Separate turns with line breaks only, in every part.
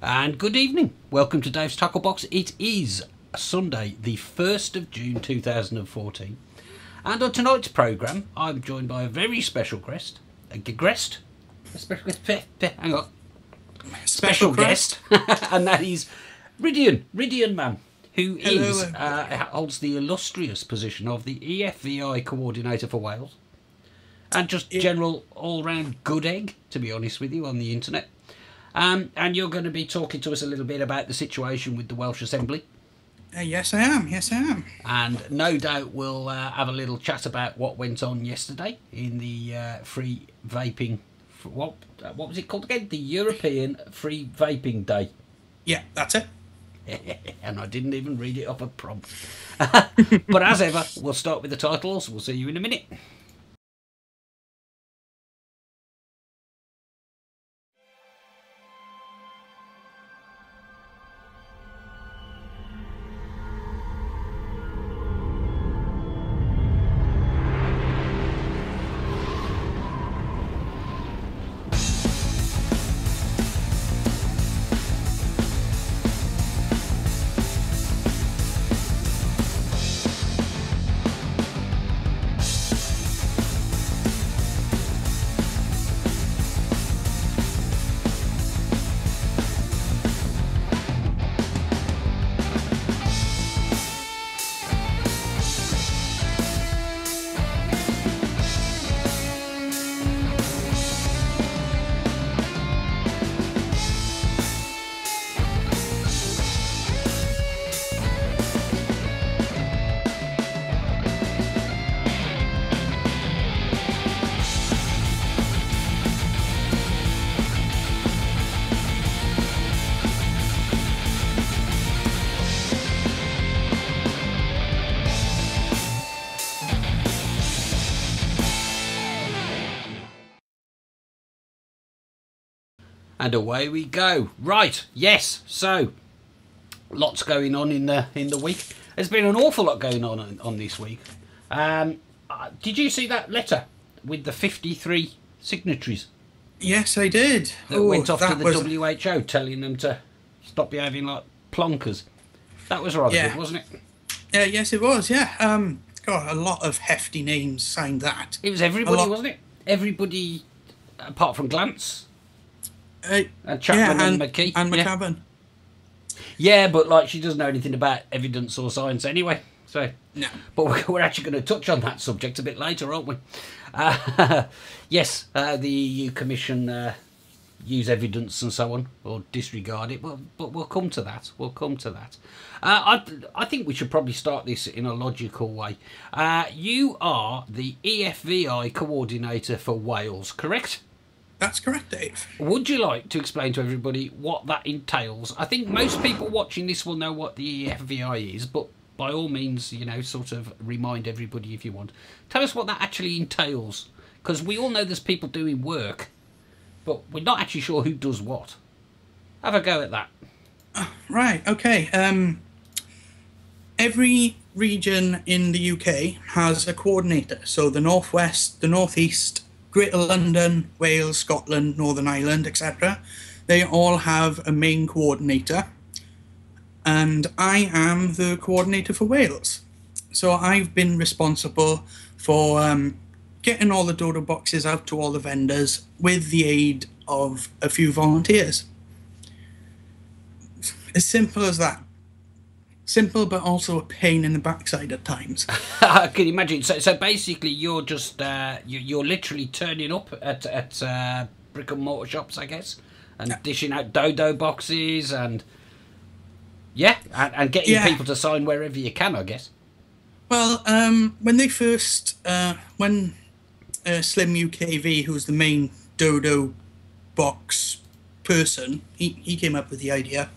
And good evening. Welcome to Dave's Tackle Box. It is Sunday, the 1st of June 2014. And on tonight's programme, I'm joined by a very special guest. Hang on. Special guest. And that is Rhydian Mann, who holds the illustrious position of the EFVI Coordinator for Wales. And just general all-round good egg, to be honest with you, on the internet. And you're going to be talking to us a little bit about the situation with the Welsh Assembly.
Yes, I am. Yes, I am.
And no doubt we'll have a little chat about what went on yesterday in the free vaping... What was it called again? The European Free Vaping Day.
Yeah, that's it.
And I didn't even read it off a prompt. But as ever, we'll start with the titles. We'll see you in a minute. And away we go. Right, yes. So, lots going on in the week. There's been an awful lot going on this week. Did you see that letter with the 53 signatories?
Yes, I did.
That went off to the WHO telling them to stop behaving like plonkers. That was rather good, wasn't it?
Yes, it was, yeah. God, a lot of hefty names signed that.
It was everybody, wasn't it? Everybody, apart from Glance. And Chapman and McKee.
And McCavan.
Yeah, but like she doesn't know anything about evidence or science anyway. So
no.
But we're actually going to touch on that subject a bit later, aren't we? Yes, the EU Commission use evidence and so on, or disregard it. But we'll come to that. We'll come to that. I think we should probably start this in a logical way. You are the EFVI coordinator for Wales, correct?
That's correct, Dave.
Would you like to explain to everybody what that entails? I think most people watching this will know what the EFVI is, but by all means, you know, sort of remind everybody if you want. Tell us what that actually entails, because we all know there's people doing work, but we're not actually sure who does what. Have a go at that.
Right, okay. Every region in the UK has a coordinator. So the North West, the North East, Greater London, Wales, Scotland, Northern Ireland, etc. They all have a main coordinator, and I am the coordinator for Wales. So I've been responsible for getting all the dodo boxes out to all the vendors with the aid of a few volunteers. As simple as that. Simple, but also a pain in the backside at times.
I can imagine. So basically, you're just you're literally turning up at brick and mortar shops, I guess, and dishing out dodo boxes and and getting people to sign wherever you can, I guess.
Well, when they first when Slim UKV, who's the main dodo box person, he came up with the idea.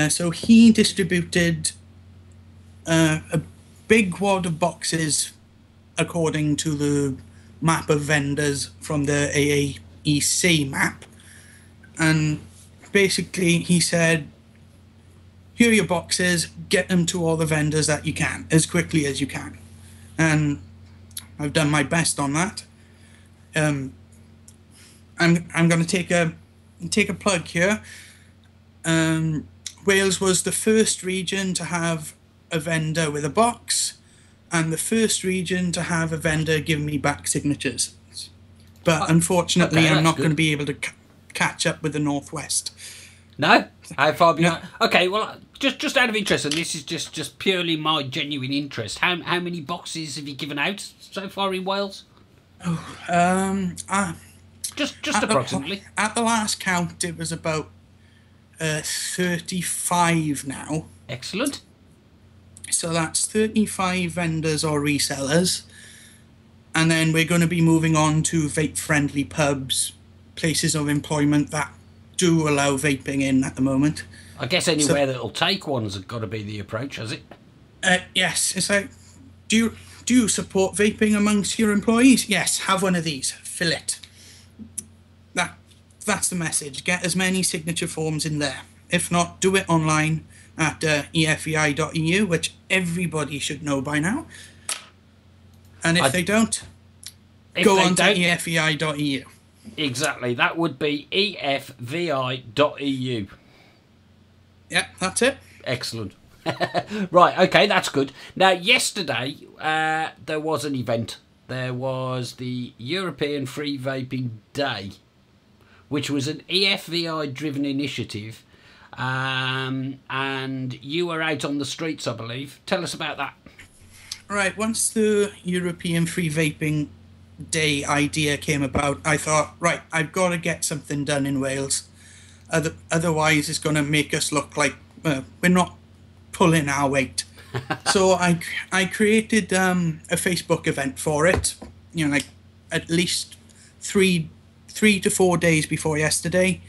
So he distributed a big wad of boxes according to the map of vendors from the AAEC map. And basically he said, here are your boxes, get them to all the vendors that you can, as quickly as you can. And I've done my best on that. I'm going to take a plug here. Wales was the first region to have a vendor with a box, and the first region to have a vendor give me back signatures. But unfortunately,
okay,
I'm not
good.
going to be able to catch up with the Northwest.
No? How far behind?
No.
Okay, well, just out of interest, and this is just purely my genuine interest, how many boxes have you given out so far in Wales? Just approximately.
At the last count, it was about 35 now.
Excellent.
So that's 35 vendors or resellers. And then we're going to be moving on to vape-friendly pubs, places of employment that do allow vaping in at the moment.
I guess anywhere that'll take one's got to be the approach, has it?
Yes. It's like, do you support vaping amongst your employees? Yes, have one of these. Fill it. That's the message. Get as many signature forms in there. If not, do it online at EFVI.eu, which everybody should know by now. And if they don't, go on to EFVI.eu.
Exactly. That would be EFVI.eu.
Yeah, that's it.
Excellent. Right, okay, that's good. Now, yesterday, there was an event. There was the European Free Vaping Day, which was an EFVI-driven initiative, and you were out on the streets, I believe. Tell us about that.
Right, once the European Free Vaping Day idea came about, I thought, right, I've got to get something done in Wales. Otherwise, it's going to make us look like we're not pulling our weight. So I created a Facebook event for it, like at least three to 4 days before yesterday.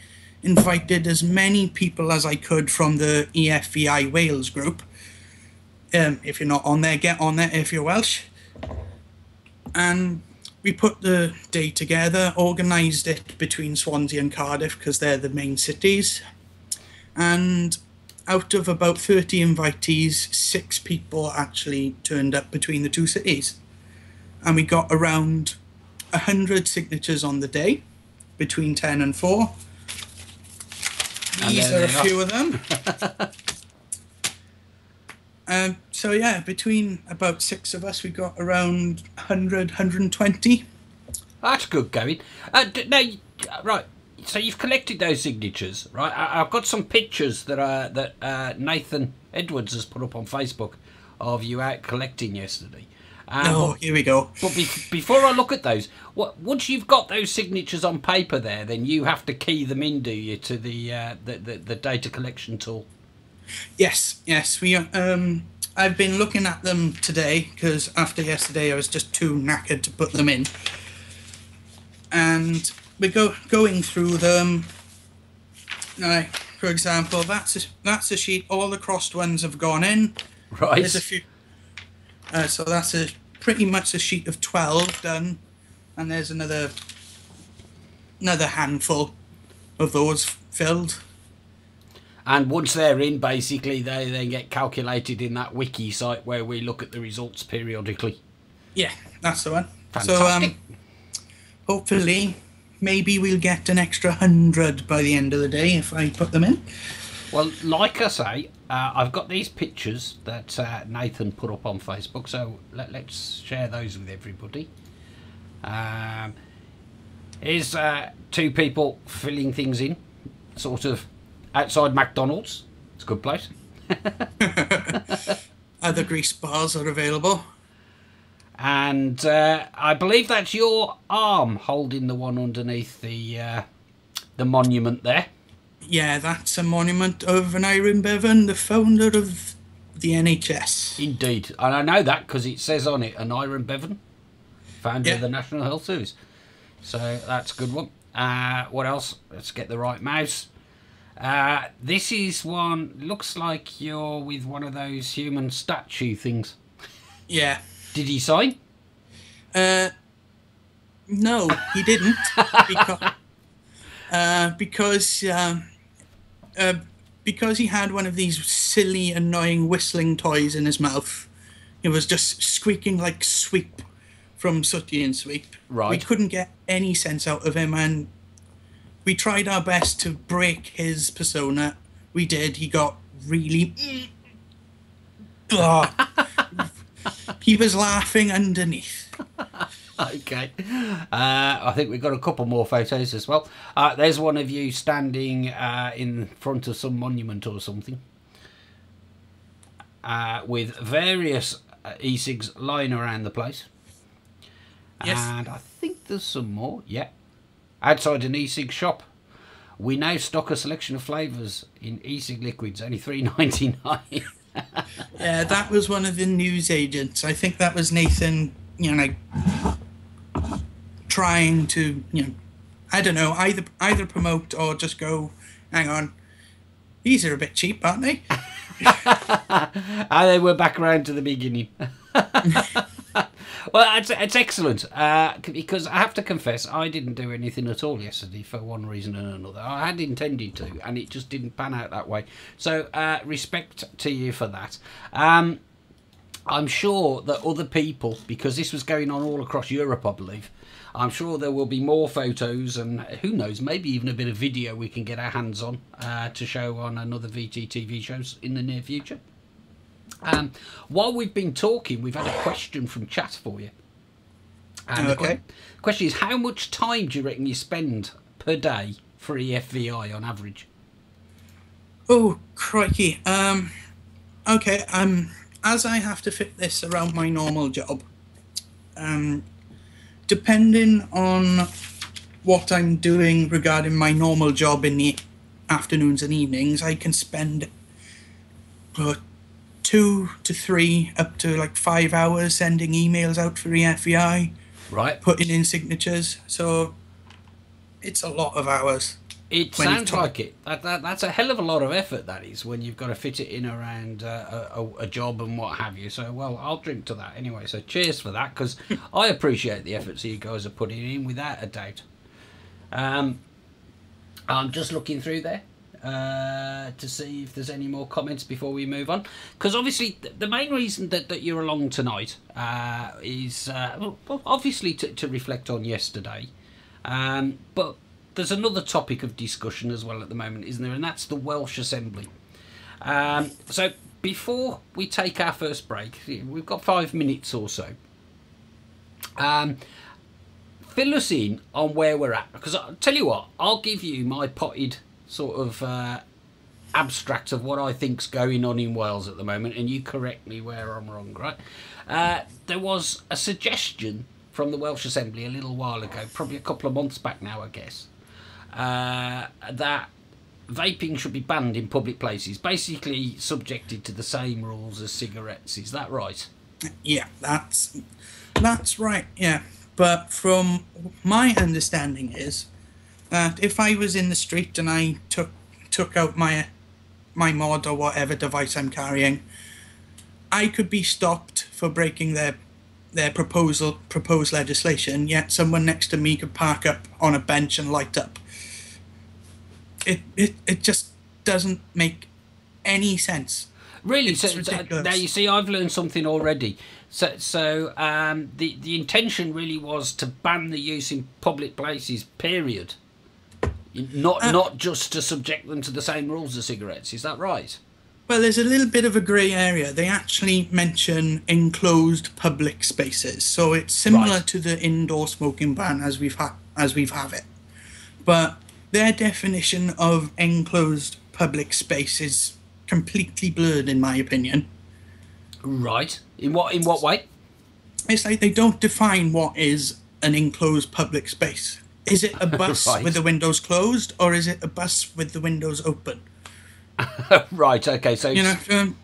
Invited as many people as I could from the EFVI Wales group. If you're not on there, get on there if you're Welsh. And we put the day together, organised it between Swansea and Cardiff because they're the main cities. And out of about 30 invitees, 6 people actually turned up between the two cities. And we got around 100 signatures on the day, between 10 and 4. These are a few of them. So yeah, between about 6 of us, we got around 100, 120.
That's good going. Now, right, so you've collected those signatures, right? I've got some pictures that Nathan Edwards has put up on Facebook of you out collecting yesterday.
Here we go.
But before I look at those, once you've got those signatures on paper there, then you have to key them in, do you, to the data collection tool?
Yes. We I've been looking at them today because after yesterday I was just too knackered to put them in, and we're going through them. Now, for example, that's a sheet. All the crossed ones have gone in.
Right.
There's a few. So that's pretty much a sheet of 12 done, and there's another handful of those filled.
And once they're in, basically, they then get calculated in that wiki site where we look at the results periodically.
Yeah, that's the one.
Fantastic.
So hopefully, maybe we'll get an extra 100 by the end of the day if I put them in.
Well, like I say, I've got these pictures that Nathan put up on Facebook, so let's share those with everybody. Here's 2 people filling things in, sort of outside McDonald's. It's a good place.
Other grease bars are available.
And I believe that's your arm holding the one underneath the monument there.
Yeah, that's a monument of an Iron Bevan, the founder of the NHS.
Indeed. And I know that because it says on it, an Iron Bevan, founder of the National Health Service. So that's a good one. What else? Let's get the right mouse. This is one, looks like you're with one of those human statue things.
Yeah.
Did he sign?
No, he didn't. Because he had one of these silly, annoying whistling toys in his mouth. It was just squeaking like Sweep from Sooty and Sweep.
Right.
We couldn't get any sense out of him, and we tried our best to break his persona we did. He got really... Oh, he was laughing underneath.
Okay. I think we've got a couple more photos as well. There's one of you standing in front of some monument or something. With various e-cigs lying around the place.
Yes.
And I think there's some more. Yeah. Outside an e-cig shop. We now stock a selection of flavours in e-cig liquids, only $3.99.
Yeah, that was one of the news agents. I think that was Nathan, trying to, I don't know, either promote or just go, hang on, these are a bit cheap, aren't they?
And then we're back around to the beginning. Well, it's excellent, because I have to confess, I didn't do anything at all yesterday for one reason and another. I had intended to, and it just didn't pan out that way. So, respect to you for that. I'm sure that other people, because this was going on all across Europe, I believe, I'm sure there will be more photos and, who knows, maybe even a bit of video we can get our hands on to show on another VT TV shows in the near future. While we've been talking, we've had a question from chat for you. And
okay.
The question is, how much time do you reckon you spend per day for EFVI on average?
Oh, crikey. Okay, as I have to fit this around my normal job, depending on what I'm doing regarding my normal job in the afternoons and evenings, I can spend 2 to 3 up to like 5 hours sending emails out for EFVI,
right,
putting in signatures. So it's a lot of hours.
It sounds like it. That's a hell of a lot of effort, that is, when you've got to fit it in around a job and what have you. So, well, I'll drink to that anyway. So cheers for that, because I appreciate the efforts you guys are putting in, without a doubt. I'm just looking through there to see if there's any more comments before we move on. Because obviously, the main reason that you're along tonight is, well, obviously to reflect on yesterday. But there's another topic of discussion as well at the moment, isn't there? And that's the Welsh Assembly. So before we take our first break, we've got 5 minutes or so. Fill us in on where we're at. Because I'll tell you what, I'll give you my potted sort of abstract of what I think's going on in Wales at the moment, and you correct me where I'm wrong, right? There was a suggestion from the Welsh Assembly a little while ago, probably a couple of months back now, I guess, that vaping should be banned in public places, basically subjected to the same rules as cigarettes. Is that right?
Yeah, that's right, yeah. But from my understanding is that if I was in the street and I took out my mod or whatever device I'm carrying, I could be stopped for breaking their proposed legislation, yet someone next to me could park up on a bench and light up. It just doesn't make any sense.
Really?
It's ridiculous.
Now you see, I've learned something already. So the intention really was to ban the use in public places, period. Not just to subject them to the same rules as cigarettes. Is that right?
Well, there's a little bit of a grey area. They actually mention enclosed public spaces, so it's similar
right
to the indoor smoking ban as we've have it. But their definition of enclosed public space is completely blurred, in my opinion.
Right. In what way?
It's like they don't define what is an enclosed public space. Is it a bus
right
with the windows closed, or is it a bus with the windows open?
Right. Okay. So
can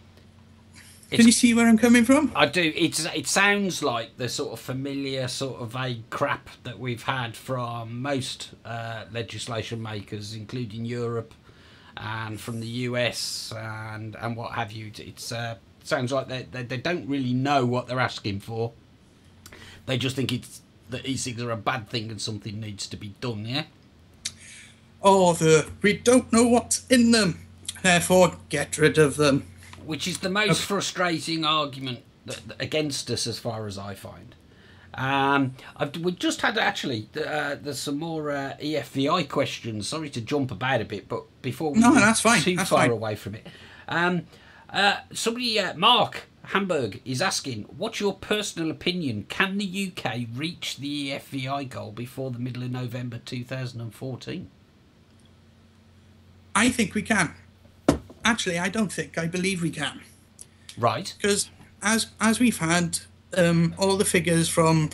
you see where I'm coming from?
I do. It sounds like the sort of familiar, sort of vague crap that we've had from most legislation makers, including Europe and from the US and what have you. It sounds like they don't really know what they're asking for. They just think that e-cigs are a bad thing and something needs to be done. Yeah.
Or we don't know what's in them, therefore get rid of them.
Which is the most frustrating argument against us, as far as I find. We just had actually. There's some more EFVI questions. Sorry to jump about a bit, but before we
that's fine.
too
That's
far
fine.
away from it, somebody, Mark Hamburg, is asking, "What's your personal opinion? Can the UK reach the EFVI goal before the middle of November 2014?"
I think we can. Actually, I don't think. I believe we can.
Right.
Because as we've had all the figures from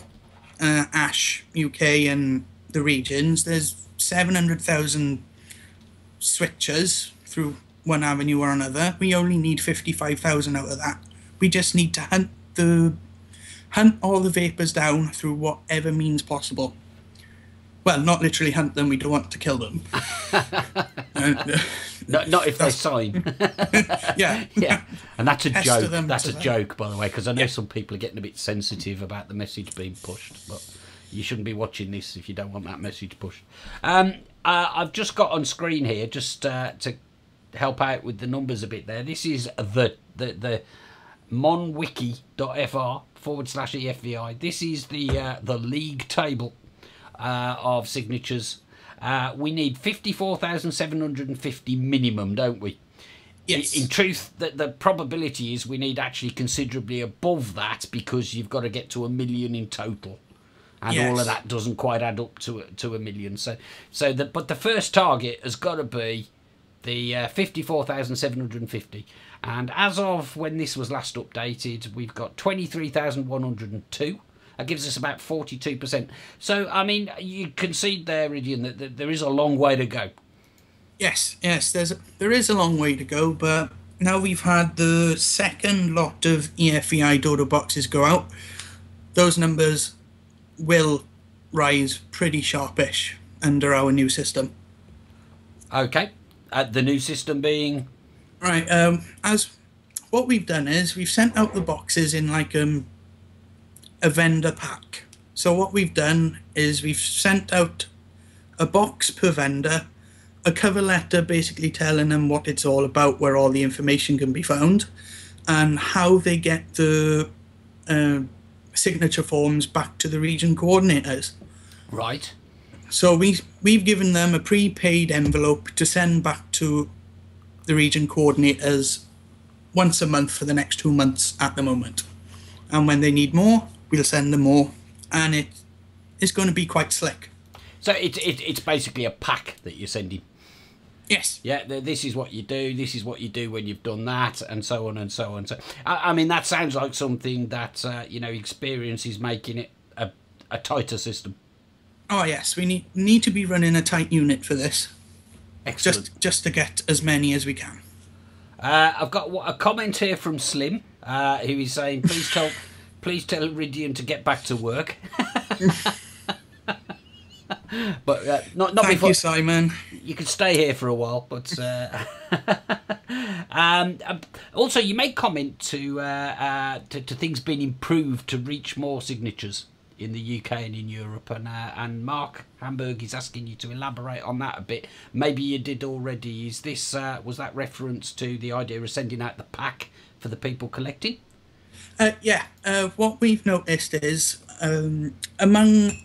ASH UK and the regions, there's 700,000 switchers through one avenue or another. We only need 55,000 out of that. We just need to hunt all the vapors down through whatever means possible. Well, not literally hunt them. We don't want to kill them.
Not if they sign.
Yeah.
Yeah, and that's a
Pester
joke.
them
That's a
to
joke, by the way, because I know some people are getting a bit sensitive about the message being pushed, but you shouldn't be watching this if you don't want that message pushed. I've just got on screen here, just to help out with the numbers a bit there. This is the monwiki.fr/EFVI. This is the league table of signatures. We need 54,750 minimum, don't we?
Yes.
In truth, the probability is we need actually considerably above that, because you've got to get to 1 million in total, and all of that doesn't quite add up to a million. But the first target has got to be the 54,750. And as of when this was last updated, we've got 23,102. That gives us about 42%. So, I mean, you concede there, Rhydian, that there is a long way to go.
Yes, there is a long way to go, but now we've had the second lot of EFVI Dodo boxes go out. Those numbers will rise pretty sharpish under our new system.
Okay. The new system being?
Right, as what we've done is we've sent out the boxes in like a vendor pack. So what we've done is we've sent out a box per vendor, a cover letter basically telling them what it's all about, where all the information can be found, and how they get the signature forms back to the region coordinators.
Right.
So we've given them a prepaid envelope to send back to the region coordinators once a month for the next 2 months at the moment. And when they need more, we'll send them more, and it's going to be quite slick.
So it's basically a pack that you're sending.
Yes.
Yeah, this is what you do, this is what you do when you've done that, and so on and so on. So, I mean, that sounds like something that, experience is making it a tighter system.
Oh, yes, we need to be running a tight unit for this.
Excellent.
Just to get as many as we can.
I've got a comment here from Slim, who is saying, please tell Rhydian to get back to work. But not
Thank
before.
you, Simon.
You could stay here for a while, but also you made comment to things being improved to reach more signatures in the UK and in Europe, and Mark Hamburg is asking you to elaborate on that a bit. Maybe you did already. Is this was that reference to the idea of sending out the pack for the people collecting?
What we've noticed is among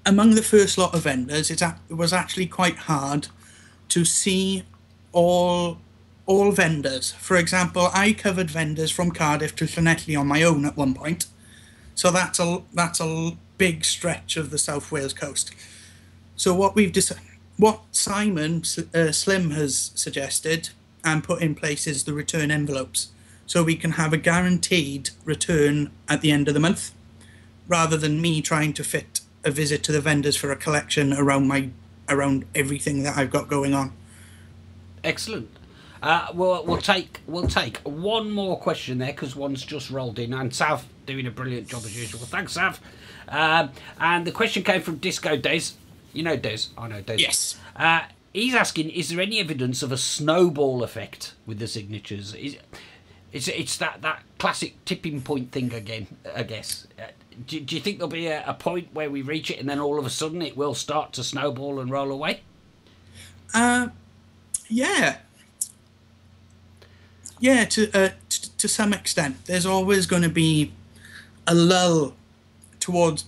the first lot of vendors, it was actually quite hard to see all vendors. For example, I covered vendors from Cardiff to Llanelli on my own at one point. So that's a big stretch of the South Wales coast. So what Simon Slim has suggested and put in place is the return envelopes. So we can have a guaranteed return at the end of the month, rather than me trying to fit a visit to the vendors for a collection around everything that I've got going on. Excellent.
We'll take one more question there, because one's just rolled in, and Sav doing a brilliant job as usual. Thanks, Sav. And the question came from Disco Des. You know Des? I know Des.
Yes.
He's asking, is there any evidence of a snowball effect with the signatures? It's that classic tipping point thing again, I guess. Do you think there'll be a point where we reach it and then all of a sudden it will start to snowball and roll away?
Yeah. Yeah, to some extent. There's always going to be a lull towards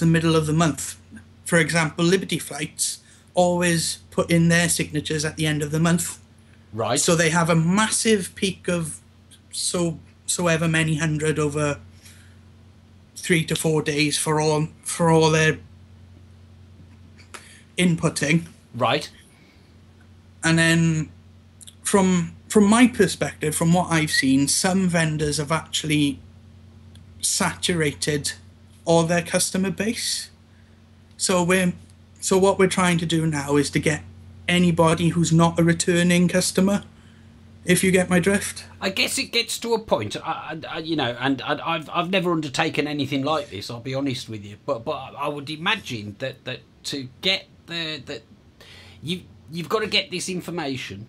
the middle of the month. For example, Liberty Flights always put in their signatures at the end of the month.
Right.
So they have a massive peak of so ever many hundred over 3 to 4 days for all their inputting.
Right.
And then from my perspective, from what I've seen, some vendors have actually saturated all their customer base. So what we're trying to do now is to get anybody who's not a returning customer, if you get my drift.
I guess it gets to a point, I've never undertaken anything like this, I'll be honest with you, but I would imagine that to get you've got to get this information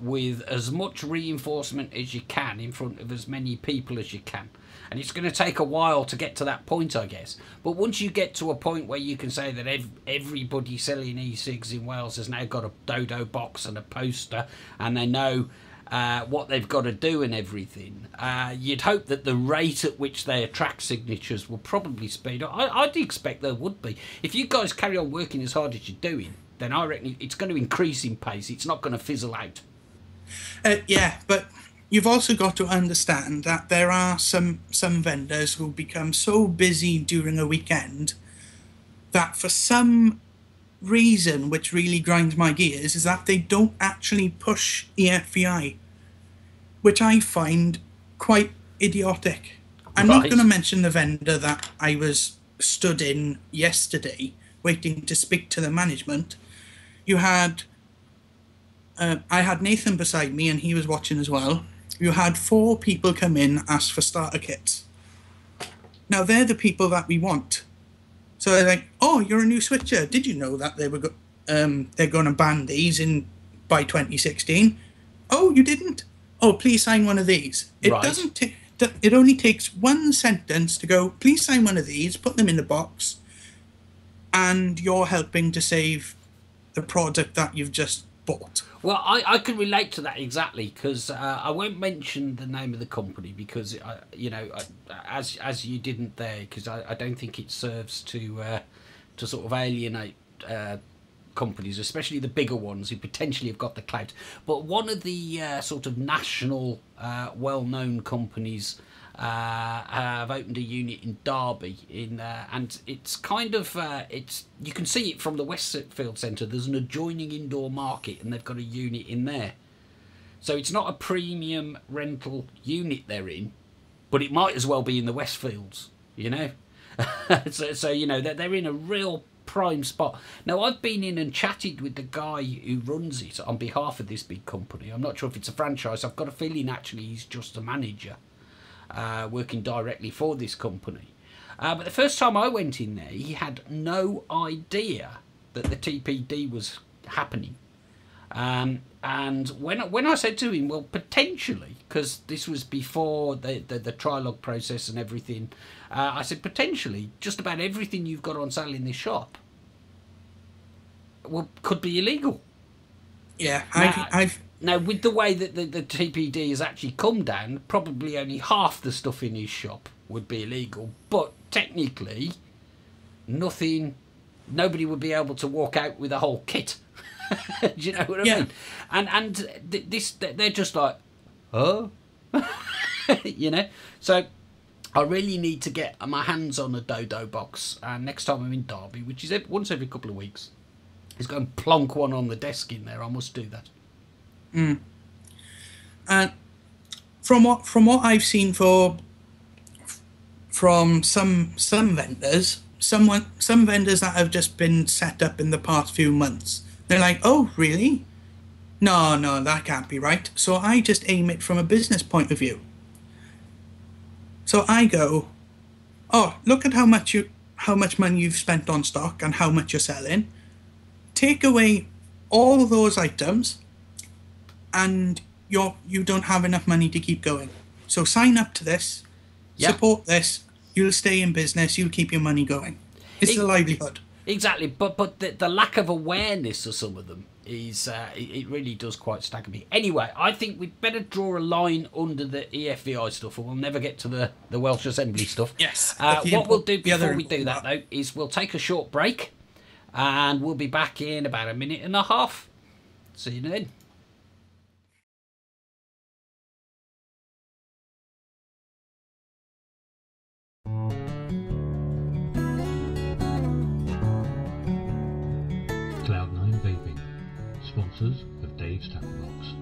with as much reinforcement as you can in front of as many people as you can. And it's going to take a while to get to that point, I guess. But once you get to a point where you can say that everybody selling e-cigs in Wales has now got a Dodo box and a poster, and they know what they've got to do and everything, you'd hope that the rate at which they attract signatures will probably speed up. I'd expect there would be. If you guys carry on working as hard as you're doing, then I reckon it's going to increase in pace. It's not going to fizzle out.
Yeah, but you've also got to understand that there are some vendors who become so busy during a weekend that for some reason, which really grinds my gears, is that they don't actually push EFVI, which I find quite idiotic. I'm not going to mention the vendor that I was stood in yesterday waiting to speak to the management. I had Nathan beside me and he was watching as well. You had 4 people come in, ask for starter kits. Now they're the people that we want. So they're like, "Oh, you're a new switcher. Did you know that they're going to ban these by 2016? Oh, you didn't? Oh, please sign one of these." It doesn't take. It only takes one sentence to go, "Please sign one of these. Put them in the box," and you're helping to save the product that you've just bought.
Well, I can relate to that exactly, because I won't mention the name of the company because as you didn't there, because I don't think it serves to sort of alienate companies, especially the bigger ones who potentially have got the clout. But one of the sort of national well-known companies have opened a unit in Derby and it's kind of you can see it from the Westfield Centre. There's an adjoining indoor market and they've got a unit in there, so it's not a premium rental unit they're in, but it might as well be in the Westfields, so they're in a real prime spot. Now, I've been in and chatted with the guy who runs it on behalf of this big company. I'm not sure if it's a franchise. I've got a feeling actually he's just a manager working directly for this company. But the first time I went in there, he had no idea that the TPD was happening. And when I said to him, well, potentially, because this was before the trilogue process and everything, I said, potentially, just about everything you've got on sale in this shop could be illegal.
Yeah,
Now, with the way that the TPD has actually come down, probably only half the stuff in his shop would be illegal. But technically, nobody would be able to walk out with a whole kit. Do you know what I mean? And they're just like, oh, So I really need to get my hands on a Dodo box. And next time I'm in Derby, which is once every couple of weeks, is going to plonk one on the desk in there. I must do that.
And from what I've seen from some vendors, some vendors that have just been set up in the past few months, they're like, "Oh, really? No, that can't be right." So I just aim it from a business point of view. So I go, "Oh, look at how much money you've spent on stock and how much you're selling. Take away all those items, and you don't have enough money to keep going. So sign up to this, support this. You'll stay in business. You'll keep your money going. It's a livelihood."
Exactly, but the lack of awareness of some of them is it really does quite stagger me. Anyway, I think we'd better draw a line under the EFVI stuff, or we'll never get to the Welsh Assembly stuff.
Yes.
What we'll do before we do that, though, is we'll take a short break, and we'll be back in about a minute and a half. See you then.
Cloud9 Vaping, sponsors of Dave's Tackle Box.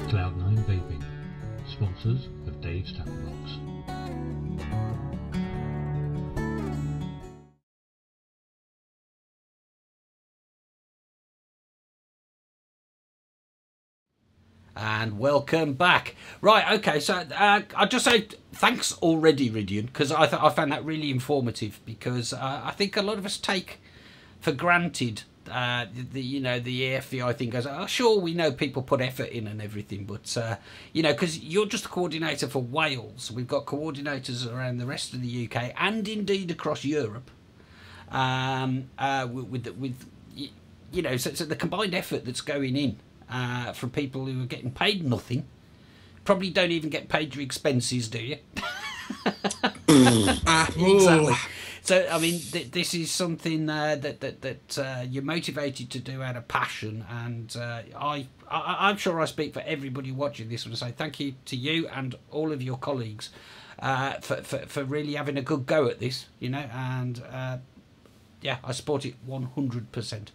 Cloud9 Vaping, sponsors of Dave's Tackle Box.
And welcome back. Right, okay, so I'll just say thanks already, Rhydian, because I found that really informative, because I think a lot of us take for granted the EFVI thing goes, oh, sure, we know people put effort in and everything, but, because you're just a coordinator for Wales. We've got coordinators around the rest of the UK and indeed across Europe. So the combined effort that's going in from people who are getting paid nothing, probably don't even get paid your expenses, do you? Exactly. So, I mean, this is something that you're motivated to do out of passion, and I'm sure I speak for everybody watching this when I say thank you to you and all of your colleagues for really having a good go at this, and yeah, I support it 100%.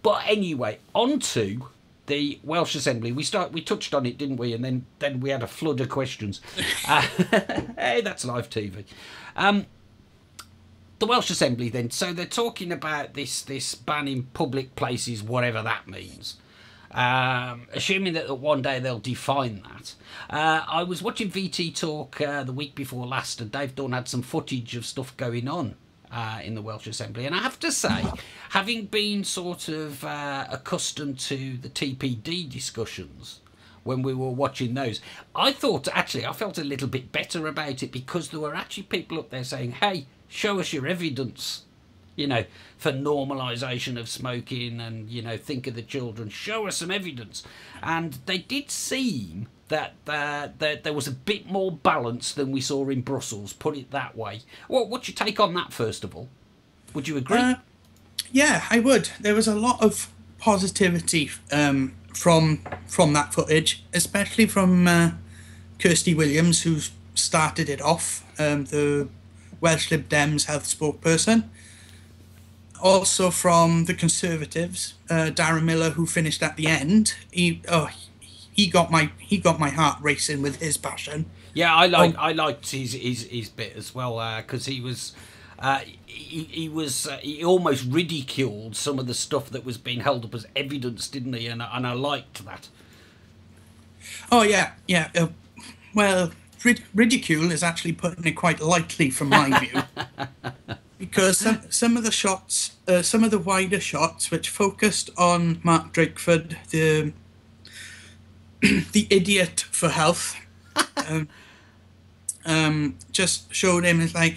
But anyway, on to the Welsh Assembly. We touched on it, didn't we? And then we had a flood of questions. Hey, that's live TV. The Welsh Assembly then, so they're talking about this ban in public places, whatever that means. Assuming that one day they'll define that. I was watching VT Talk the week before last, and Dave Dawn had some footage of stuff going on in the Welsh Assembly, and I have to say, having been sort of accustomed to the TPD discussions when we were watching those, I felt a little bit better about it, because there were actually people up there saying, hey, show us your evidence, for normalisation of smoking, and, think of the children, show us some evidence. And they did seem that there was a bit more balance than we saw in Brussels, put it that way. What's your take on that, first of all? Would you agree?
Yeah, I would. There was a lot of positivity from that footage, especially from Kirsty Williams, who started it off, the Welsh Lib Dems health spokesperson. Also from the Conservatives, Darren Miller, who finished at the end. He got my heart racing with his passion.
Yeah, I liked his bit as well, because he almost ridiculed some of the stuff that was being held up as evidence, didn't he? And I liked that. Oh
yeah. Well, ridicule is actually putting it quite lightly from my view, because some of the shots, some of the wider shots, which focused on Mark Drakeford, the idiot for health, just showed him as like,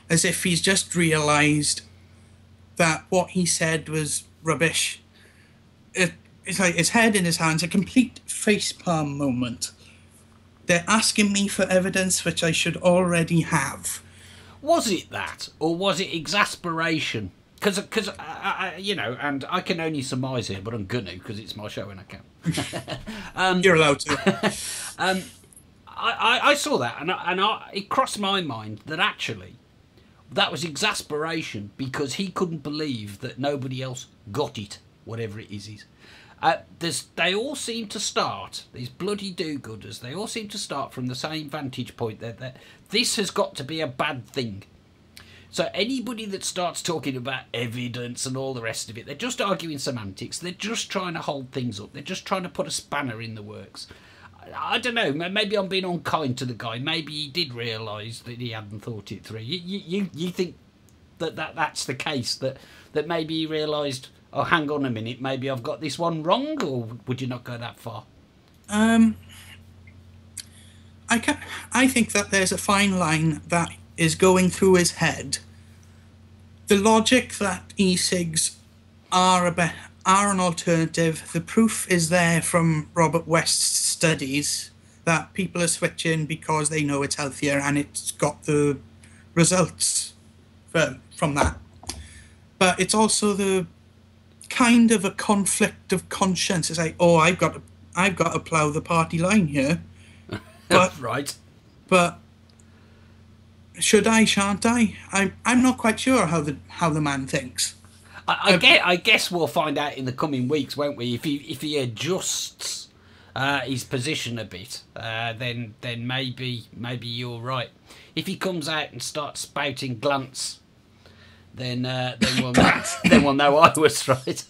as if he's just realised that what he said was rubbish. It's like his head in his hands, a complete facepalm moment. they're asking me for evidence which I should already have.
Was it that, or was it exasperation? Because you know, and I can only surmise here, but I'm gonna, because it's my show and I can.
You're allowed to.
I saw that, and it crossed my mind that actually that was exasperation because he couldn't believe that nobody else got it, whatever it is. They all seem to start, these bloody do-gooders, they all seem to start from the same vantage point, that this has got to be a bad thing. So anybody that starts talking about evidence and all the rest of it, they're just arguing semantics, they're just trying to hold things up, they're just trying to put a spanner in the works. I don't know, maybe I'm being unkind to the guy, maybe he did realise that he hadn't thought it through. You think that's the case, that maybe he realised, oh, hang on a minute, maybe I've got this one wrong, or would you not go that far?
I think that there's a fine line that is going through his head. The logic that e-cigs are an alternative, the proof is there from Robert West's studies that people are switching because they know it's healthier and it's got the results from that. But it's also the kind of a conflict of conscience. It's like, oh, I've got to plough the party line here. But,
right.
But should I, shan't I? I'm not quite sure how the man thinks.
I guess we'll find out in the coming weeks, won't we? If he adjusts his position a bit, then maybe you're right. If he comes out and starts spouting glance, then we'll know I was right.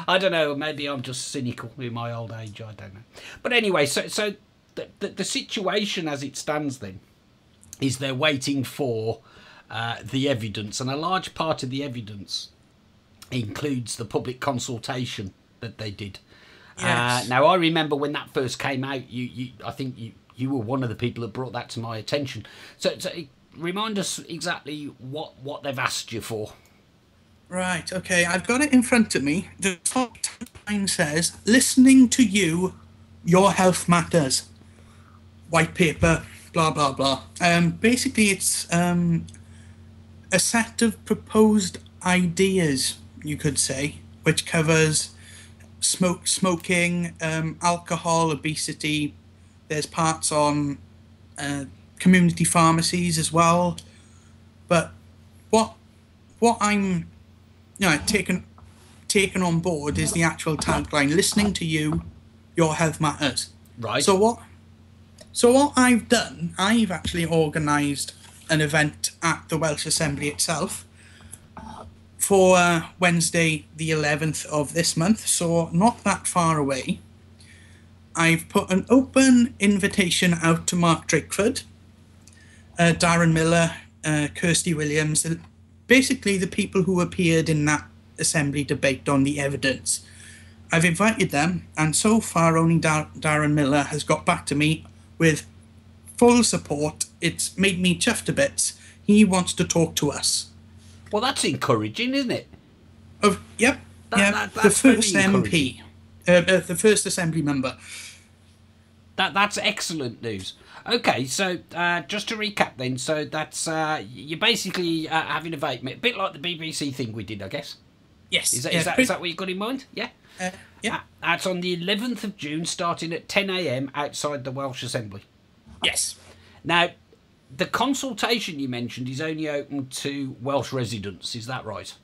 I don't know. Maybe I'm just cynical in my old age. I don't know. But anyway, so the situation as it stands then is they're waiting for the evidence, and a large part of the evidence includes the public consultation that they did.
Yes.
Now, I remember when that first came out, I think you were one of the people that brought that to my attention. So remind us exactly what they've asked you for.
Right, okay, I've got it in front of me. The top line says, listening to you, your health matters. White paper, blah, blah, blah. Basically, it's a set of proposed ideas, you could say, which covers smoking, alcohol, obesity. There's parts on community pharmacies as well. But what I'm taken on board is the actual tagline: listening to you, your health matters.
Right.
So what I've done, I've actually organised an event at the Welsh Assembly itself for Wednesday the 11th of this month, so not that far away. I've put an open invitation out to Mark Drakeford, Darren Miller, Kirsty Williams, basically the people who appeared in that Assembly debate on the evidence. I've invited them, and so far only Darren Miller has got back to me with full support. It's made me chuffed to bits. He wants to talk to us.
Well, that's encouraging, isn't it?
Yep.
That's
the first
very
MP. The first Assembly member.
That's excellent news. Okay, so just to recap then, so that's you're basically having a vape, a bit like the BBC thing we did, I guess.
Yes.
Is that what you got in mind? Yeah.
Yeah.
That's on the 11th of June, starting at 10 a.m. outside the Welsh Assembly.
Yes.
Now, the consultation you mentioned is only open to Welsh residents. Is that right?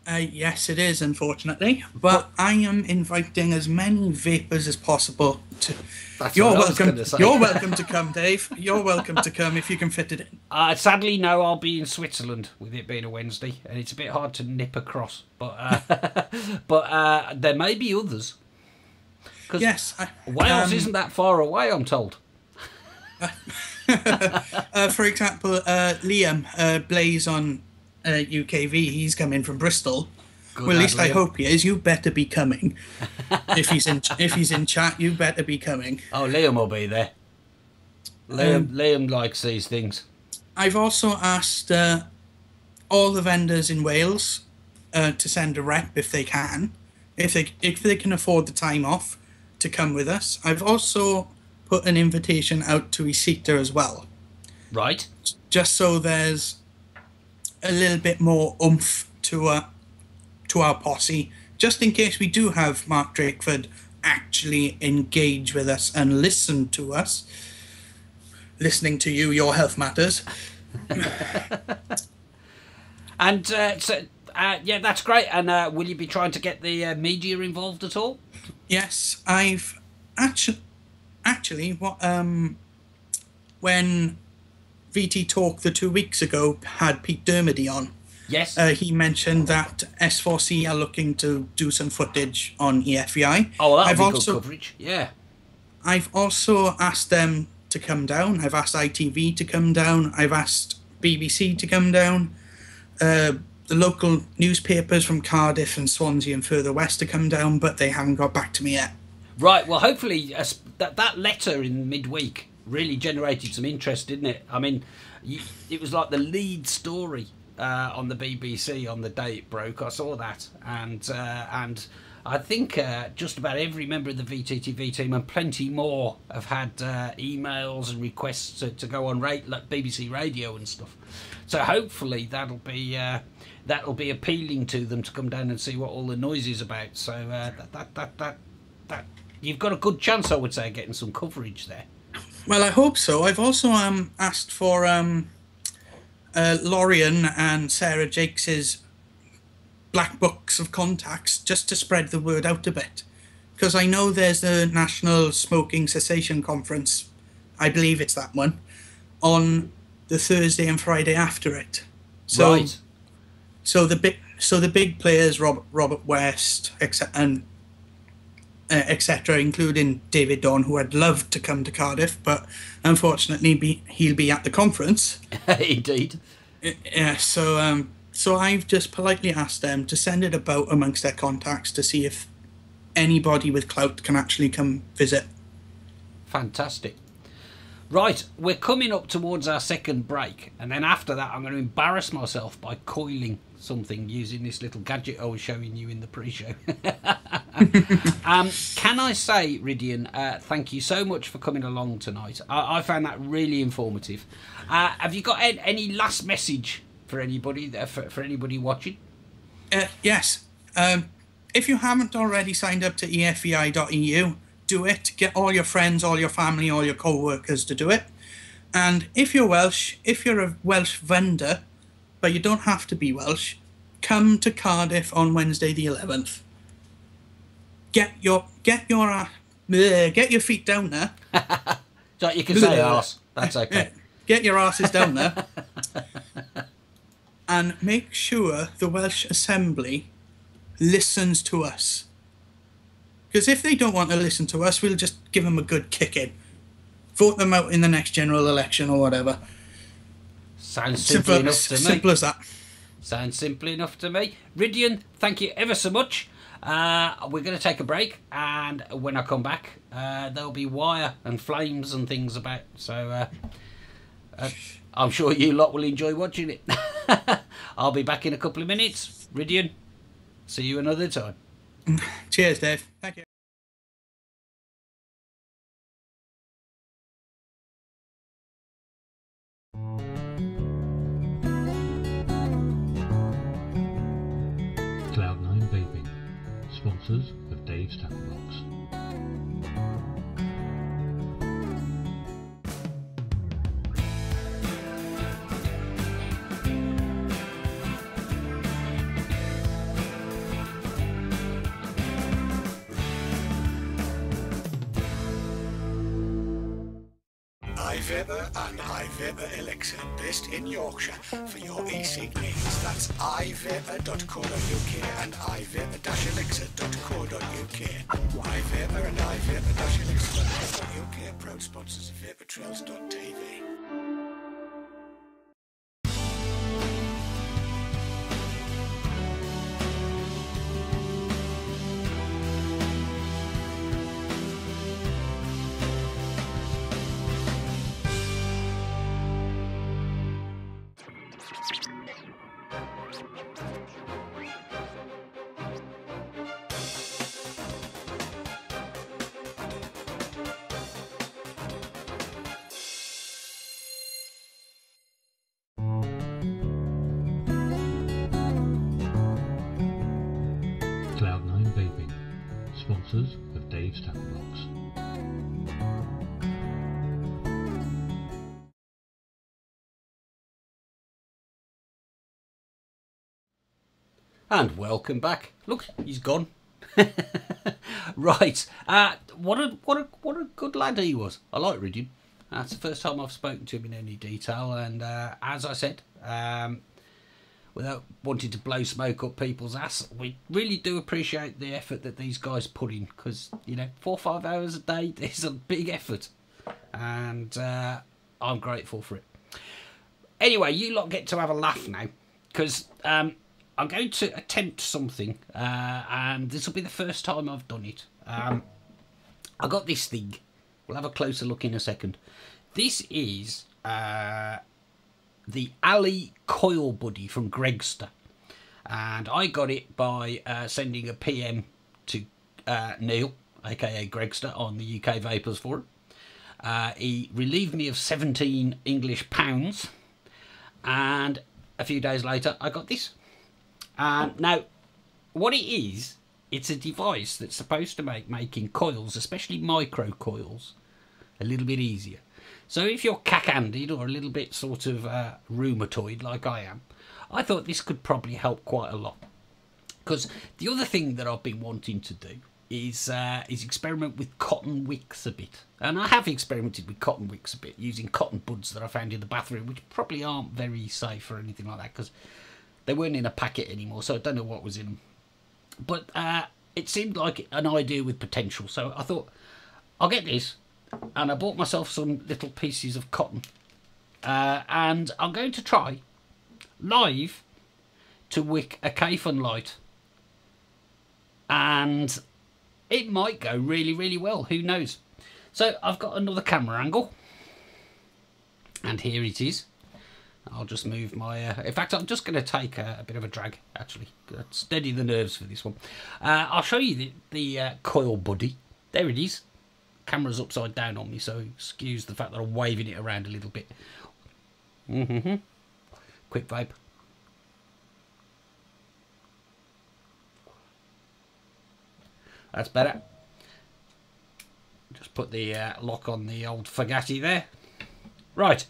Yes, it is, unfortunately. But I am inviting as many vapors as possible to. You're welcome. You're welcome to come, Dave. You're welcome to come if you can fit it in.
Sadly, no. I'll be in Switzerland with it being a Wednesday, and it's a bit hard to nip across. But there may be others.
Yes.
Wales isn't that far away, I'm told.
For example, Liam Blaze on UKV, he's coming from Bristol. Well, at least I hope he is. You better be coming. If he's in chat, you better be coming.
Oh, Liam will be there. Liam likes these things.
I've also asked all the vendors in Wales to send a rep if they can, if they can afford the time off to come with us. I've also put an invitation out to ECITA as well.
Right.
Just so there's a little bit more oomph to our posse, just in case we do have Mark Drakeford actually engage with us and listen to us. Listening to you, your health matters.
And yeah, that's great. And will you be trying to get the media involved at all?
Yes, I've actually when VT Talk the 2 weeks ago had Pete Dermody on.
Yes.
He mentioned that S4C are looking to do some footage on EFVI.
Oh, that'll be good coverage. Yeah.
I've also asked them to come down. I've asked ITV to come down. I've asked BBC to come down. The local newspapers from Cardiff and Swansea and further west to come down, but they haven't got back to me yet.
Right, well, hopefully that letter in midweek really generated some interest, didn't it? I mean, it was like the lead story on the BBC on the day it broke. I saw that, and I think just about every member of the VTTV team and plenty more have had emails and requests to go on like BBC Radio and stuff. So hopefully that'll be appealing to them to come down and see what all the noise is about. So that you've got a good chance, I would say, of getting some coverage there.
Well, I hope so. I've also asked for Lorian and Sarah Jakes' black books of contacts just to spread the word out a bit, because I know there's the National Smoking Cessation Conference, I believe it's that one, on the Thursday and Friday after it. So,
right.
So the big players, Robert West, etc., including David Dawn, who I'd love to come to Cardiff, but unfortunately he'll be at the conference.
Indeed.
Yeah. So I've just politely asked them to send it about amongst their contacts to see if anybody with clout can actually come visit.
Fantastic. Right, we're coming up towards our second break, and then after that I'm going to embarrass myself by coiling something using this little gadget I was showing you in the pre-show. Can I say, Rhydian, thank you so much for coming along tonight. I found that really informative. Have you got any last message for anybody for anybody watching?
Yes. If you haven't already signed up to EFVI.eu, do it. Get all your friends, all your family, all your co-workers to do it. And if you're Welsh, if you're a Welsh vendor, but you don't have to be Welsh, come to Cardiff on Wednesday the 11th. Get your feet down there.
So you can say arse. That's okay.
Get your asses down there. And make sure the Welsh Assembly listens to us. Because if they don't want to listen to us, we'll just give them a good kick-in. Vote them out in the next general election or whatever.
Sounds simple enough to me.
Simple as that.
Sounds simple enough to me. Rhydian, thank you ever so much. We're going to take a break, and when I come back, there'll be wire and flames and things about. So I'm sure you lot will enjoy watching it. I'll be back in a couple of minutes. Rhydian, see you another time.
Cheers, Dave. Thank you.
Cloud9 Vaping, sponsors of Dave's Tackle Box.
iVapor and iVapor Elixir, based in Yorkshire, for your e-cig needs. That's ivapor.co.uk and ivapor-elixir.co.uk. iVapor and ivapor-elixir.co.uk, proud sponsors of vaportrails.tv.
sponsors of Dave's Tackle Box.
And welcome back. Look, he's gone. Right. What a good lad he was. I like Rhydian. That's the first time I've spoken to him in any detail. And as I said, without wanting to blow smoke up people's ass, we really do appreciate the effort that these guys put in, because, you know, 4 or 5 hours a day is a big effort, and I'm grateful for it. Anyway, you lot get to have a laugh now, because I'm going to attempt something, and this will be the first time I've done it. I got this thing. We'll have a closer look in a second. This is the Ali Coil Buddy from Gregster, and I got it by sending a PM to Neil, aka Gregster, on the UK Vapors Forum. He relieved me of 17 English pounds, and a few days later I got this. Now, what it is, it's a device that's supposed to make making coils, especially micro coils, a little bit easier. So if you're cack-handed or a little bit sort of rheumatoid like I am, I thought this could probably help quite a lot. Because the other thing that I've been wanting to do is experiment with cotton wicks a bit. And I have experimented with cotton wicks a bit, using cotton buds that I found in the bathroom, which probably aren't very safe or anything like that, because they weren't in a packet anymore, so I don't know what was in them. But it seemed like an idea with potential, so I thought, I'll get this. And I bought myself some little pieces of cotton, and I'm going to try live to wick a Kafun light, and it might go really, really well. Who knows? So I've got another camera angle, and here it is. I'll just move my... in fact, I'm just going to take a bit of a drag, actually. Steady the nerves for this one. I'll show you the Coil Buddy. There it is. Camera's upside down on me, so excuse the fact that I'm waving it around a little bit. Quick vape. That's better. Just put the lock on the old Fagatti there. Right,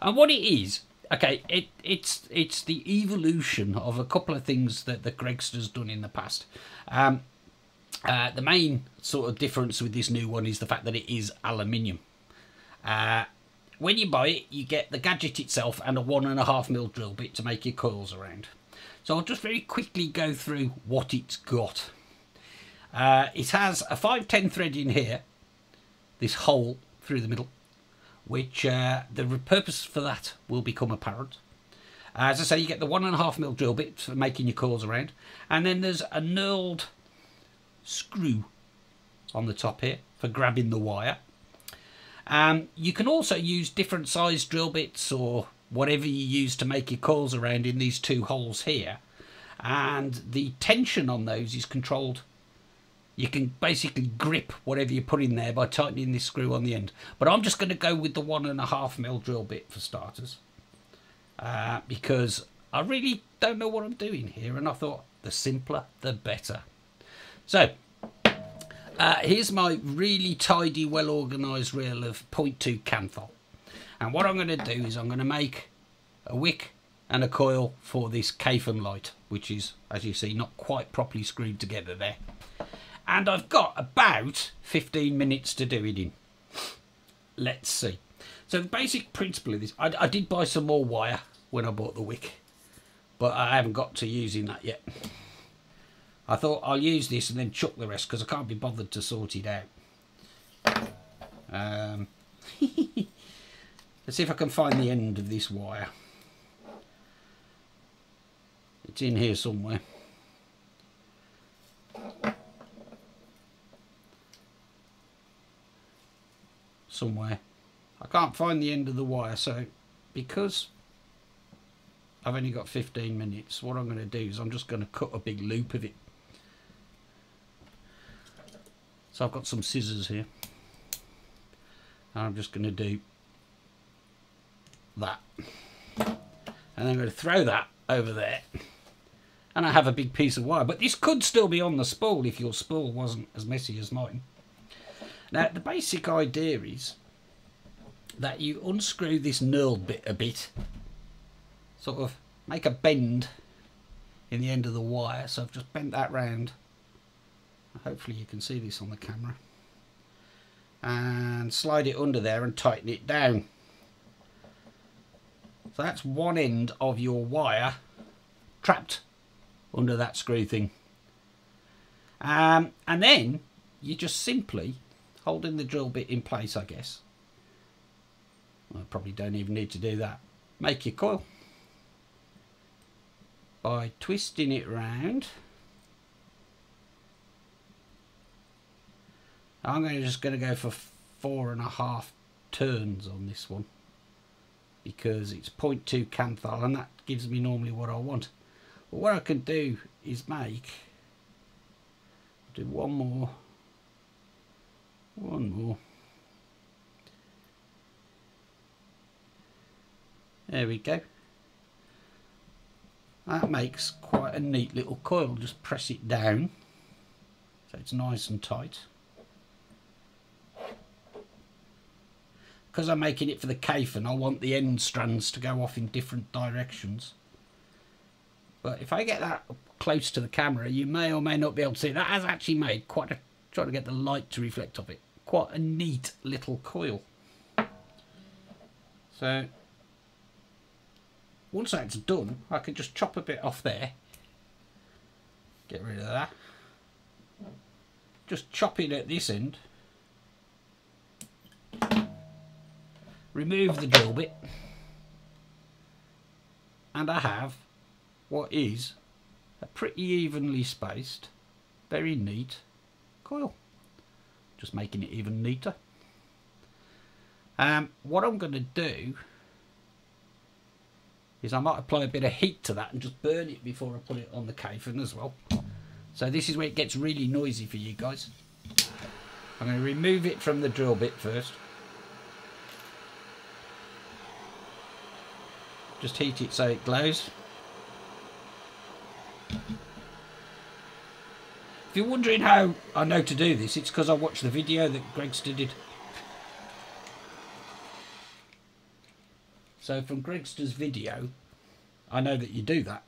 and what it is, okay, it's the evolution of a couple of things that the Gregster's done in the past. The main sort of difference with this new one is the fact that it is aluminium. When you buy it, you get the gadget itself and a 1.5mm drill bit to make your coils around. So I'll just very quickly go through what it's got. It has a 510 thread in here, this hole through the middle, which the purpose for that will become apparent. As I say, you get the 1.5mm drill bit for making your coils around, and then there's a knurled screw on the top here for grabbing the wire. You can also use different size drill bits or whatever you use to make your coils around in these two holes here, and the tension on those is controlled. You can basically grip whatever you put in there by tightening this screw on the end, but I'm just going to go with the 1.5mm drill bit for starters, because I really don't know what I'm doing here, and I thought the simpler the better. So, here's my really tidy, well-organised reel of 0.2 Canthol. And what I'm going to do is I'm going to make a wick and a coil for this Kafun light, which is, as you see, not quite properly screwed together there. And I've got about 15 minutes to do it in. Let's see. So the basic principle of this, I did buy some more wire when I bought the wick, but I haven't got to using that yet. I thought I'll use this and then chuck the rest because I can't be bothered to sort it out. Let's see if I can find the end of this wire. It's in here somewhere. I can't find the end of the wire, so because I've only got 15 minutes, what I'm going to do is I'm just going to cut a big loop of it. So I've got some scissors here, and I'm just going to do that, and I'm going to throw that over there, and And I have a big piece of wire, but this could still be on the spool if your spool wasn't as messy as mine. Now, the basic idea is that you unscrew this knurled bit a bit, sort of make a bend in the end of the wire. So I've just bent that round. Hopefully you can see this on the camera. And slide it under there and tighten it down. So that's one end of your wire trapped under that screw thing. And then you just simply, holding the drill bit in place, I guess. I probably don't even need to do that. Make your coil by twisting it round. I'm just going to go for 4.5 turns on this one because it's 0.2 canthal and that gives me normally what I want. But what I can do is do one more. There we go. That makes quite a neat little coil. Just press it down so it's nice and tight. Because I'm making it for the caifin, I want the end strands to go off in different directions. But if I get that up close to the camera, you may or may not be able to see. That has actually made quite a, trying to get the light to reflect off it, quite a neat little coil. So once that's done, I can just chop a bit off there. Get rid of that. Just chop it at this end. Remove the drill bit. And I have what is a pretty evenly spaced, very neat coil. Just making it even neater. What I'm going to do is I might apply a bit of heat to that and just burn it before I put it on the caifin as well. So this is where it gets really noisy for you guys. I'm going to remove it from the drill bit first. Just heat it so it glows. If you're wondering how I know to do this, it's because I watched the video that Gregster did. So from Gregster's video, I know that you do that.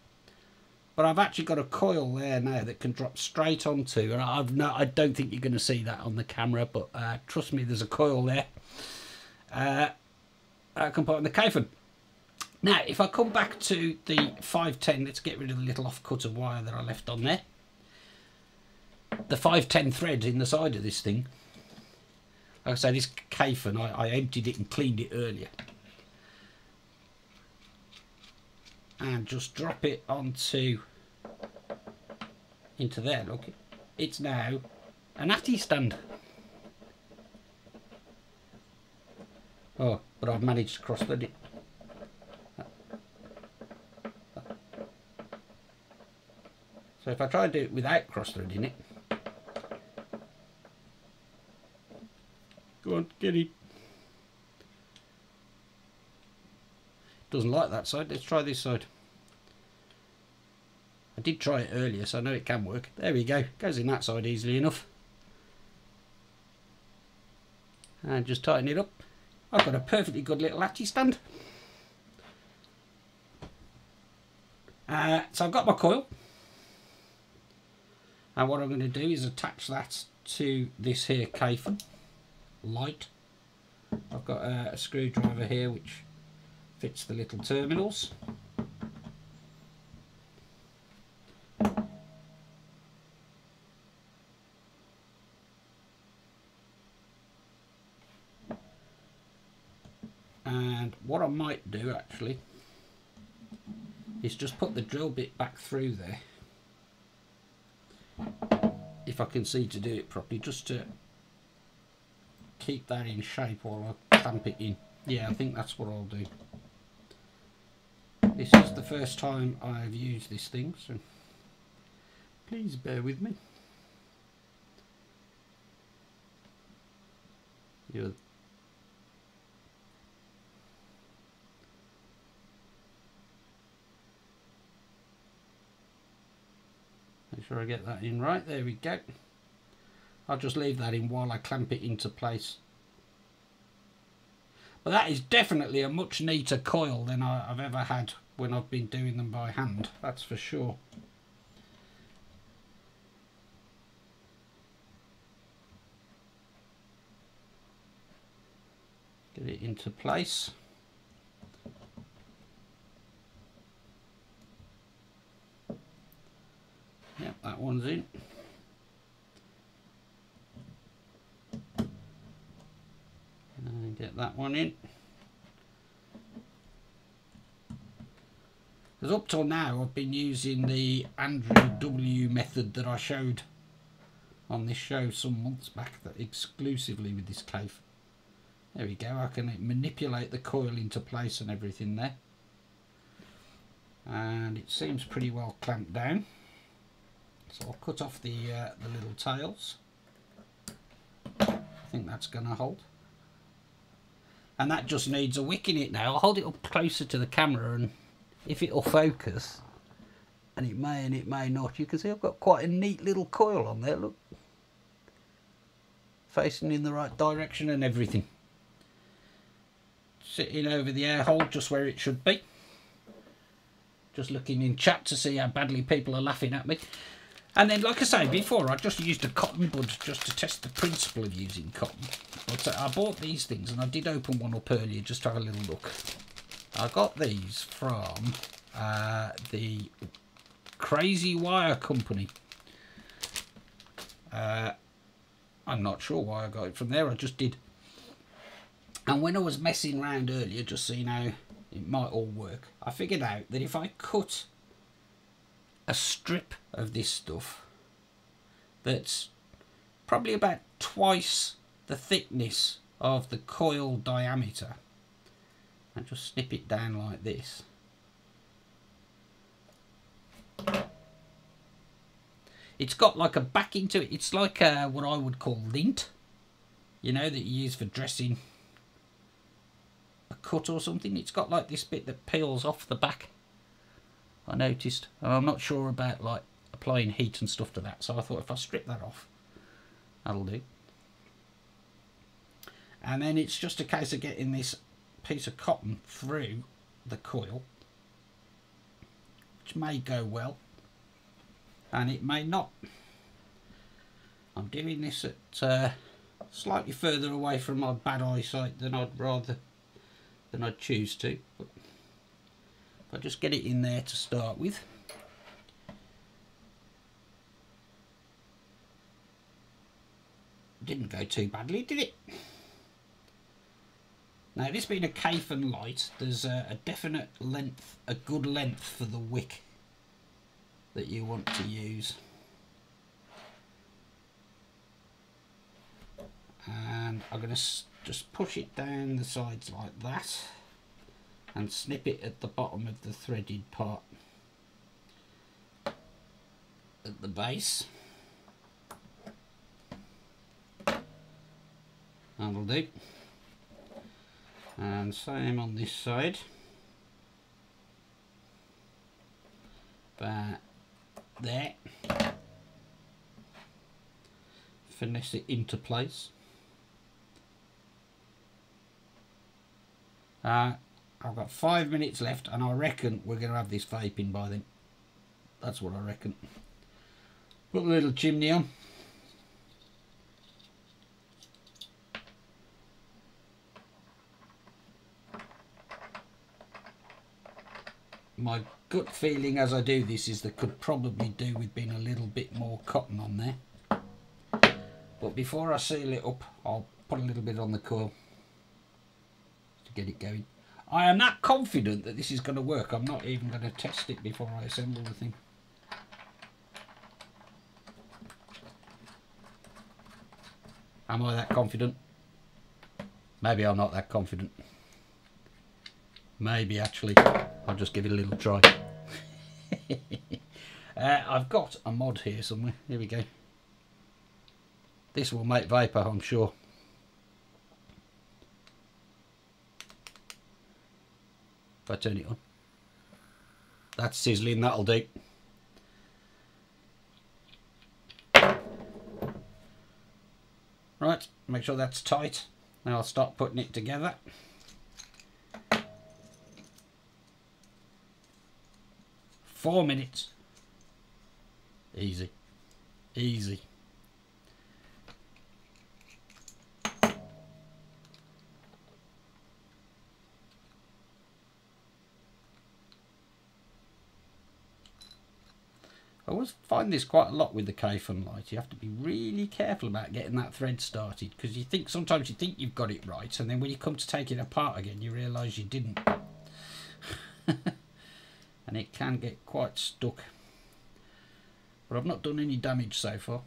But I've actually got a coil there now that can drop straight onto, and I don't think you're going to see that on the camera, but trust me, there's a coil there. I can put on the caifin. Now, if I come back to the 510, let's get rid of the little off-cut of wire that I left on there. The 510 thread in the side of this thing. Like I say, this caifin, I emptied it and cleaned it earlier. And just drop it into there. Look, it's now an atty stand. Oh, but I've managed to cross-thread it. So if I try and do it without cross-threading it, go on, get it. Doesn't like that side. Let's try this side. I did try it earlier, so I know it can work. There we go. Goes in that side easily enough. And just tighten it up. I've got a perfectly good little latchy stand. So I've got my coil. And what I'm going to do is attach that to this here caifin light. I've got a screwdriver here which fits the little terminals. And what I might do actually is just put the drill bit back through there, if I can see to do it properly, just to keep that in shape while I clamp it in. Yeah, I think that's what I'll do. This is the first time I've used this thing, so please bear with me. Make sure I get that in right. There we go. I'll just leave that in while I clamp it into place. But that is definitely a much neater coil than I've ever had when I've been doing them by hand. That's for sure. Get it into place. Yep, that one's in. And get that one in. Because up till now I've been using the Andrew W method that I showed on this show some months back, that exclusively with this cave. There we go, I can manipulate the coil into place and everything there. And it seems pretty well clamped down. So I'll cut off the little tails. I think that's going to hold. And that just needs a wick in it now. I'll hold it up closer to the camera, and if it'll focus, and it may not, you can see I've got quite a neat little coil on there, look. Facing in the right direction and everything. Sitting over the air hole just where it should be. Just looking in chat to see how badly people are laughing at me. And then, like I say before, I just used a cotton bud just to test the principle of using cotton. But I bought these things, and I did open one up earlier just to have a little look. I got these from the Crazy Wire Company. I'm not sure why I got it from there, I just did. And when I was messing around earlier, just seeing how it might all work, I figured out that if I cut a strip of this stuff that's probably about twice the thickness of the coil diameter, and just snip it down like this, it's got like a backing to it. It's like what I would call lint, you know, that you use for dressing a cut or something. It's got like this bit that peels off the back, I noticed. And I'm not sure about like applying heat and stuff to that, so I thought if I strip that off, that'll do. And then it's just a case of getting this piece of cotton through the coil, which may go well and it may not. I'm doing this at slightly further away from my bad eyesight than I'd choose to, but if I just get it in there to start with. Didn't go too badly, did it? Now, this being a Kafen light, there's a definite length, a good length for the wick that you want to use. And I'm going to just push it down the sides like that and snip it at the bottom of the threaded part at the base. That'll do. And same on this side. About there. Finesse it into place. I've got 5 minutes left, and I reckon we're going to have this vaping by then. That's what I reckon. Put a little chimney on. My gut feeling as I do this is there could probably do with being a little bit more cotton on there. But before I seal it up, I'll put a little bit on the coil to get it going. I am that confident that this is going to work, I'm not even going to test it before I assemble the thing. Am I that confident? Maybe I'm not that confident. Maybe actually I'll just give it a little try. I've got a mod here somewhere. Here we go. This will make vapour, I'm sure. If I turn it on. That's sizzling, that'll do. make sure that's tight. Now I'll start putting it together. Four minutes. Easy. Easy. I always find this quite a lot with the K-Fun light. You have to be really careful about getting that thread started, because sometimes you think you've got it right, and then when you come to take it apart again, you realise you didn't. And it can get quite stuck. But I've not done any damage so far.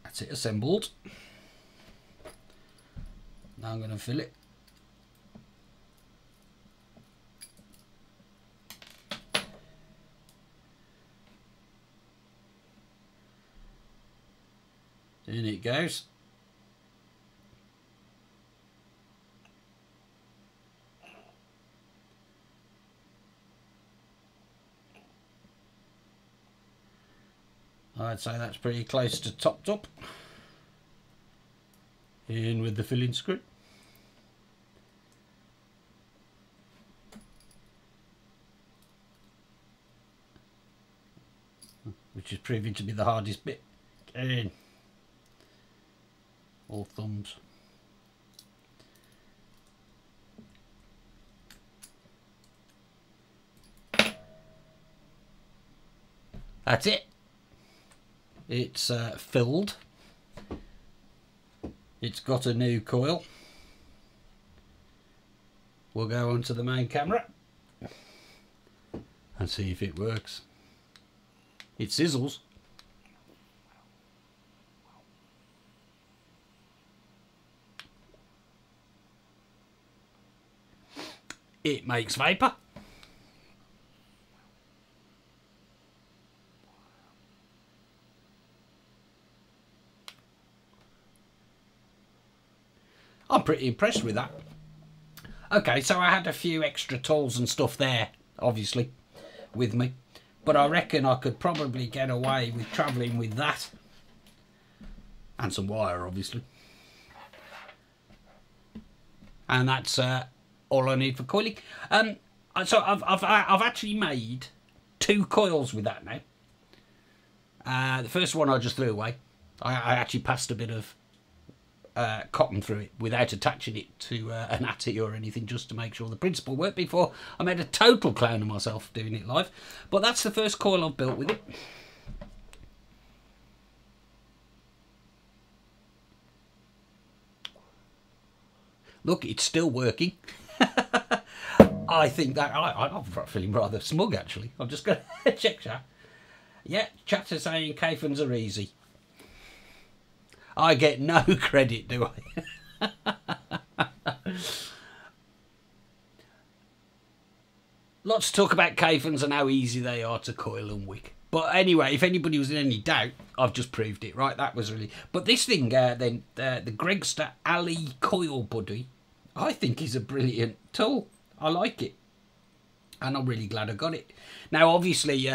That's it assembled. Now I'm going to fill it. In it goes. I'd say that's pretty close to topped up. In with the filling screw. Which is proving to be the hardest bit. Get in. All thumbs. That's it. It's filled. It's got a new coil. We'll go onto the main camera and see if it works. It sizzles. It makes vapour. I'm pretty impressed with that. Okay, so I had a few extra tools and stuff there, obviously, with me. But I reckon I could probably get away with travelling with that. And some wire, obviously. And that's all I need for coiling. So I've actually made 2 coils with that now. The first one I just threw away. I actually passed a bit of cotton through it without attaching it to an atty or anything, just to make sure the principle worked before I made a total clown of myself doing it live. But that's the first coil I've built with it. Look, it's still working. I think that I'm feeling rather smug, actually. I'm just going to check chat. Yeah, chat is saying K-Funs are easy. I get no credit, do I? Lots to talk about K-Funs and how easy they are to coil and wick. But anyway, if anybody was in any doubt, I've just proved it, right? That was really... But this thing, then, the Gregster Alley Coil Buddy, I think is a brilliant tool. I like it. And I'm really glad I got it. Now, obviously,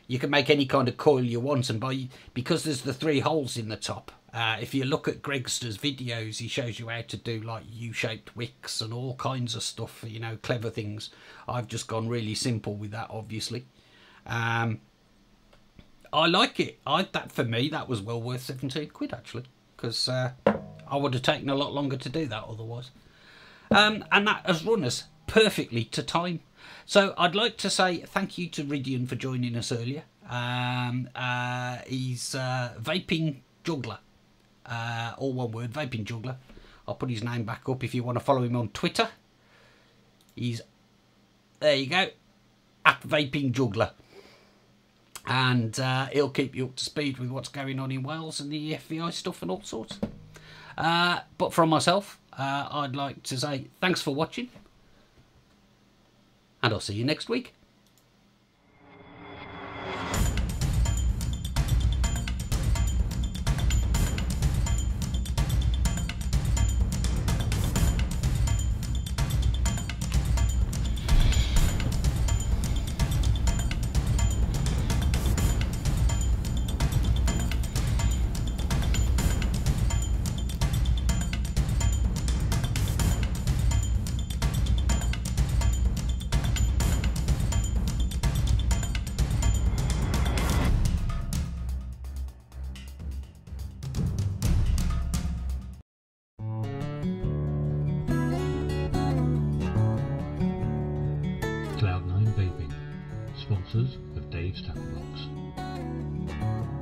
you can make any kind of coil you want, and because there's the 3 holes in the top, if you look at Gregster's videos, he shows you how to do like U-shaped wicks and all kinds of stuff, you know, clever things. I've just gone really simple with that, obviously. I like it. That for me, that was well worth 17 quid actually, because I would have taken a lot longer to do that otherwise. And that has run us perfectly to time. So I'd like to say thank you to Rhydian for joining us earlier. He's Vaping Juggler. All one word, Vaping Juggler. I'll put his name back up if you want to follow him on Twitter. He's, there you go, at Vaping Juggler. And he'll keep you up to speed with what's going on in Wales and the EFVI stuff and all sorts. But from myself, I'd like to say thanks for watching. And I'll see you next week.
sponsors of Dave's Tackle Box.